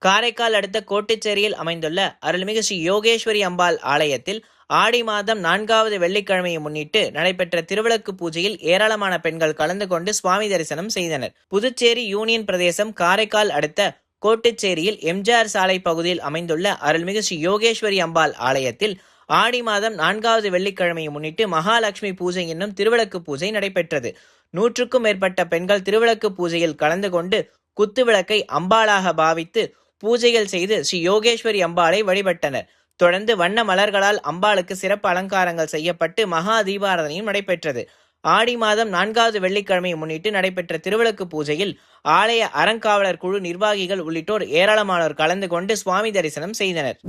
காரைக்கால் அடுத்த கோட்டுச்சேரியில் அமைந்துள்ள அருள்மிகு ஸ்ரீ யோகேஸ்வரி அம்பாள் ஆலயத்தில் ஆடி மாதம் 4வது வெள்ளிக்கிழமையை முன்னிட்டு நடைபெற்ற திருவிளக்கு பூஜையில் ஏராளமான பெண்கள் கலந்து கொண்டு சுவாமி தரிசனம் செய்தனர். புதுச்சேரி யூனியன் பிரதேசம் காரைக்கால் அடுத்த கோட்டுச்சேரியில் எம்ஜிஆர் சாலை பகுதியில் அமைந்துள்ள அருள்மிகு ஸ்ரீ யோகேஸ்வரி அம்பாள் ஆலயத்தில் ஆடி மாதம் 4வது வெள்ளிக்கிழமையை முன்னிட்டு மகாலட்சுமி பூஜை என்னும் திருவிளக்கு பூஜை நடைபெற்றது. 100க்கும் மேற்பட்ட பெண்கள் திருவிளக்கு பூஜையில் கலந்து கொண்டு குத்துவிளக்கை அம்பாளாக பாவித்து பூஜைகள் செய்து ஸ்ரீ யோகேஸ்வரி அம்பாளை வழிபட்டனர். தொடர்ந்து வண்ண மலர்களால் அம்பாளுக்கு சிறப்பு அலங்காரங்கள் செய்யப்பட்டு மகா தீபாராதனையும் நடைபெற்றது. ஆடி மாதம் 4வது வெள்ளிக்கிழமையை முன்னிட்டு நடைபெற்ற திருவிளக்கு பூஜையில் ஆலய அறங்காவலர் குழு நிர்வாகிகள் உள்ளிட்டோர் ஏராளமானோர் கலந்து கொண்டு சுவாமி தரிசனம் செய்தனர்.